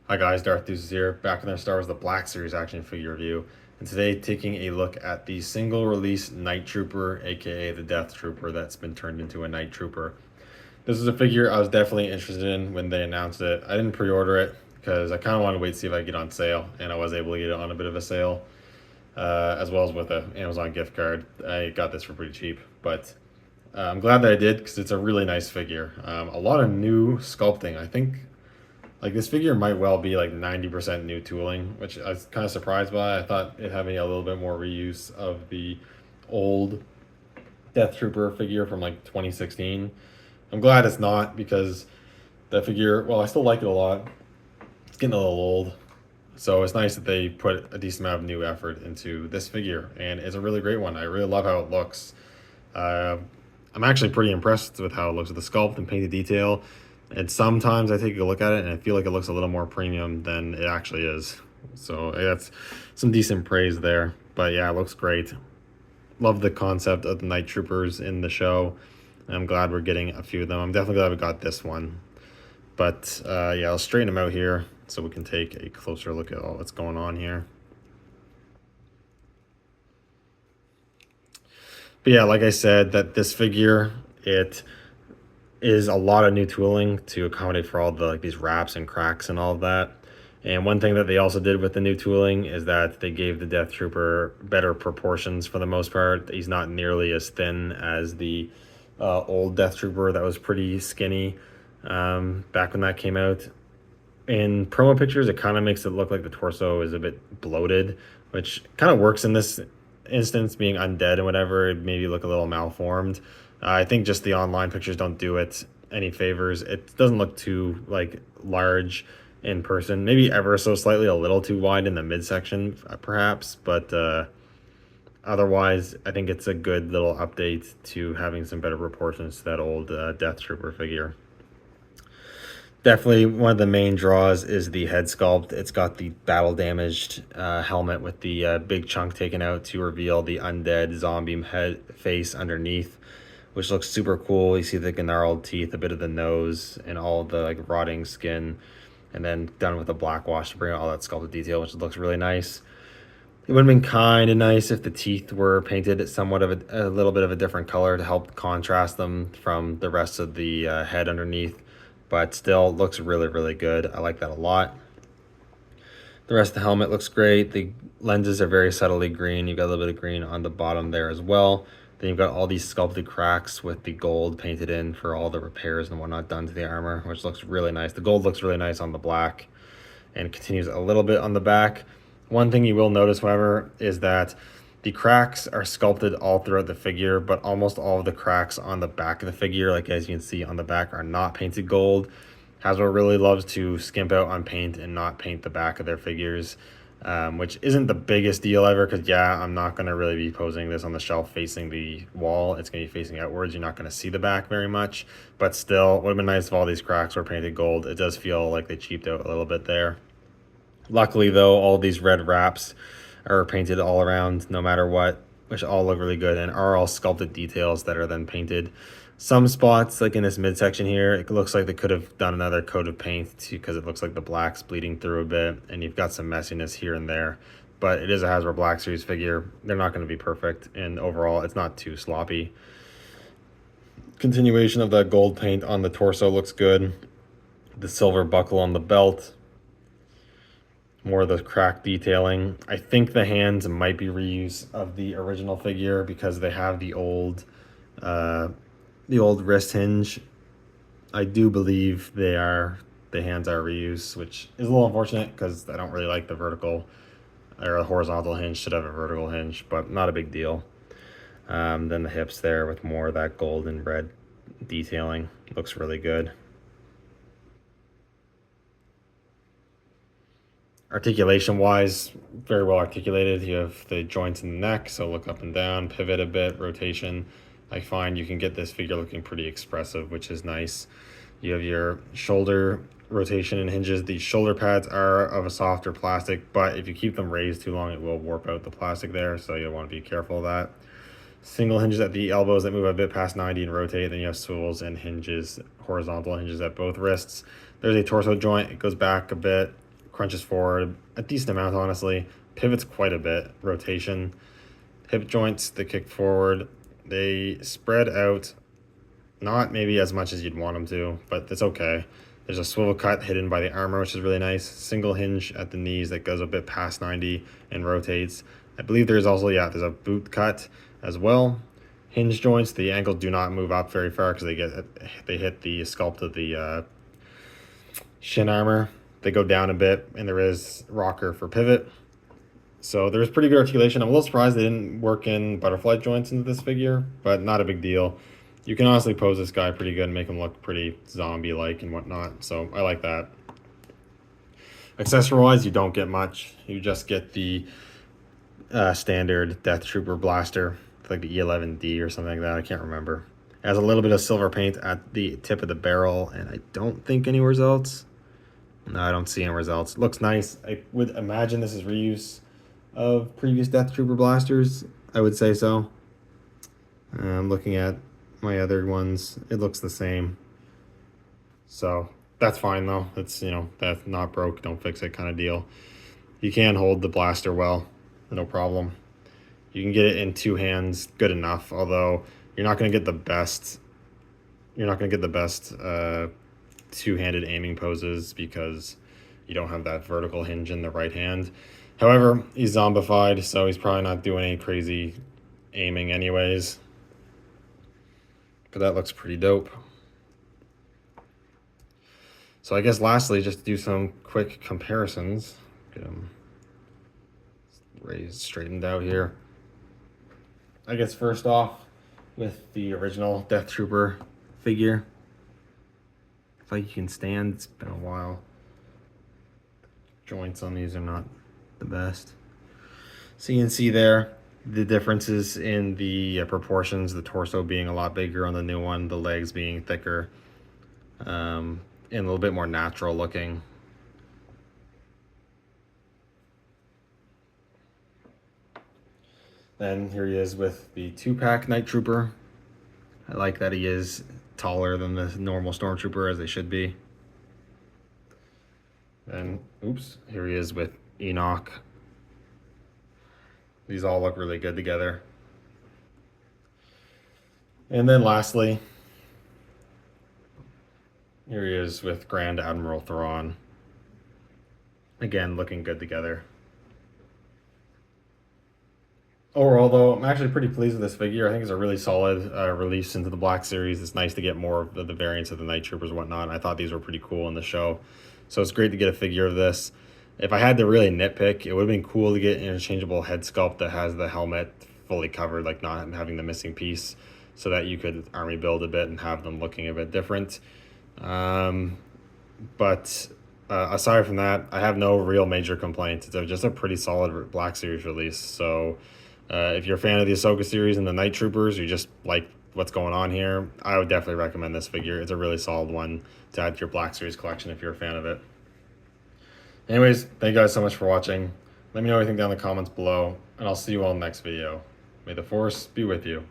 Hi guys, Darth Deuces here, back in our Star Wars The Black Series action figure review, and today taking a look at the single release Night Trooper, aka the Death Trooper that's been turned into a Night Trooper. This is a figure I was definitely interested in when they announced it. I didn't pre-order it because I kind of wanted to wait to see if I could get on sale, and I was able to get it on a bit of a sale, as well as with an Amazon gift card. I got this for pretty cheap, but I'm glad that I did because it's a really nice figure. A lot of new sculpting. I think like this figure might well be like 90% new tooling, which I was kind of surprised by. I thought it having a little bit more reuse of the old Death Trooper figure from like 2016. I'm glad it's not because that figure, well, I still like it a lot. It's getting a little old. So it's nice that they put a decent amount of new effort into this figure, and it's a really great one. I really love how it looks. Uh, I'm actually pretty impressed with how it looks with the sculpt and painted detail. And sometimes I take a look at it and I feel like it looks a little more premium than it actually is. So that's some decent praise there. But yeah, it looks great. Love the concept of the Night Troopers in the show. I'm glad we're getting a few of them. I'm definitely glad we got this one. But yeah, I'll straighten them out here so we can take a closer look at all that's going on here. But yeah, like I said, that this figure, it is a lot of new tooling to accommodate for all the like these wraps and cracks and all of that. And one thing that they also did with the new tooling is that they gave the Death Trooper better proportions for the most part. He's not nearly as thin as the old Death Trooper that was pretty skinny back when that came out. In promo pictures, it kind of makes it look like the torso is a bit bloated, which kind of works in this instance, being undead and whatever. It maybe look a little malformed. I think just the online pictures don't do it any favors. It doesn't look too like large in person, maybe ever so slightly a little too wide in the midsection perhaps, but otherwise I think it's a good little update to having some better proportions to that old Death Trooper figure. Definitely one of the main draws is the head sculpt. It's got the battle damaged helmet with the big chunk taken out to reveal the undead zombie head face underneath, which looks super cool. You see the gnarled teeth, a bit of the nose, and all the like rotting skin, and then done with a black wash to bring out all that sculpted detail, which looks really nice. It would have been kind of nice if the teeth were painted somewhat of a little bit of a different color to help contrast them from the rest of the head underneath, but still looks really, really good. I like that a lot. The rest of the helmet looks great. The lenses are very subtly green. You've got a little bit of green on the bottom there as well. Then you've got all these sculpted cracks with the gold painted in for all the repairs and whatnot done to the armor, which looks really nice. The gold looks really nice on the black and continues a little bit on the back. One thing you will notice, however, is that the cracks are sculpted all throughout the figure, but almost all of the cracks on the back of the figure, like as you can see on the back, are not painted gold. Hasbro really loves to skimp out on paint and not paint the back of their figures, which isn't the biggest deal ever because, yeah, I'm not going to really be posing this on the shelf facing the wall. It's going to be facing outwards. You're not going to see the back very much, but still, it would have been nice if all these cracks were painted gold. It does feel like they cheaped out a little bit there. Luckily, though, all these red wraps are painted all around no matter what, which all look really good and are all sculpted details that are then painted. Some spots, like in this midsection here, it looks like they could have done another coat of paint because it looks like the black's bleeding through a bit, and you've got some messiness here and there. But it is a Hasbro Black Series figure. They're not going to be perfect, and overall, it's not too sloppy. Continuation of that gold paint on the torso looks good. The silver buckle on the belt. More of the crack detailing. I think the hands might be reuse of the original figure because they have the old wrist hinge. I do believe the hands are reuse, which is a little unfortunate because I don't really like the vertical or a horizontal hinge. Should have a vertical hinge, but not a big deal. Then the hips there with more of that gold and red detailing looks really good. Articulation wise, very well articulated. You have the joints in the neck, so look up and down, pivot a bit, rotation. I find you can get this figure looking pretty expressive, which is nice. You have your shoulder rotation and hinges. These shoulder pads are of a softer plastic, but if you keep them raised too long, it will warp out the plastic there, so you'll want to be careful of that. Single hinges at the elbows that move a bit past 90 and rotate. Then you have swivels and hinges, horizontal hinges at both wrists. There's a torso joint. It goes back a bit. crunches forward a decent amount, honestly. Pivots quite a bit. Rotation. Hip joints, they kick forward. They spread out, not maybe as much as you'd want them to, but it's okay. There's a swivel cut hidden by the armor, which is really nice. Single hinge at the knees that goes a bit past 90 and rotates. I believe there's also, yeah, there's a boot cut as well. Hinge joints, the ankles do not move up very far because they hit the sculpt of the shin armor. They go down a bit, and there is rocker for pivot. So there's pretty good articulation. I'm a little surprised they didn't work in butterfly joints into this figure, but not a big deal. You can honestly pose this guy pretty good and make him look pretty zombie-like and whatnot, so I like that. Accessory-wise, you don't get much. You just get the standard Deathtrooper blaster, like the E11D or something like that. I can't remember. It has a little bit of silver paint at the tip of the barrel, and I don't think anywhere else. No, I don't see any results. Looks nice. I would imagine this is reuse of previous Deathtrooper blasters. I would say so. I'm looking at my other ones. It looks the same. So that's fine though. It's, you know, that's not broke, don't fix it kind of deal. You can hold the blaster well, no problem. You can get it in two hands, good enough, although you're not going to get the best two-handed aiming poses because you don't have that vertical hinge in the right hand. However, he's zombified, so he's probably not doing any crazy aiming anyways. But that looks pretty dope. So I guess lastly, just do some quick comparisons. Get them raised, straightened out here. I guess first off, with the original Deathtrooper figure. It's like you can stand, it's been a while. Joints on these are not the best. So you can see there the differences in the proportions, the torso being a lot bigger on the new one, the legs being thicker, and a little bit more natural looking. Then here he is with the 2-pack Night Trooper. I like that he is taller than the normal Stormtrooper, as they should be. And, oops, here he is with Enoch. These all look really good together. And then lastly, here he is with Grand Admiral Thrawn. Again, looking good together. Overall, though, I'm actually pretty pleased with this figure. I think it's a really solid release into the Black Series. It's nice to get more of the variants of the Night Troopers and whatnot. I thought these were pretty cool in the show. So it's great to get a figure of this. If I had to really nitpick, it would have been cool to get an interchangeable head sculpt that has the helmet fully covered, like not having the missing piece, so that you could army build a bit and have them looking a bit different. But aside from that, I have no real major complaints. It's just a pretty solid Black Series release. So if you're a fan of the Ahsoka series and the Night Troopers, you just like what's going on here, I would definitely recommend this figure. It's a really solid one to add to your Black Series collection if you're a fan of it. Anyways, thank you guys so much for watching. Let me know what you think down in the comments below, and I'll see you all in the next video. May the Force be with you.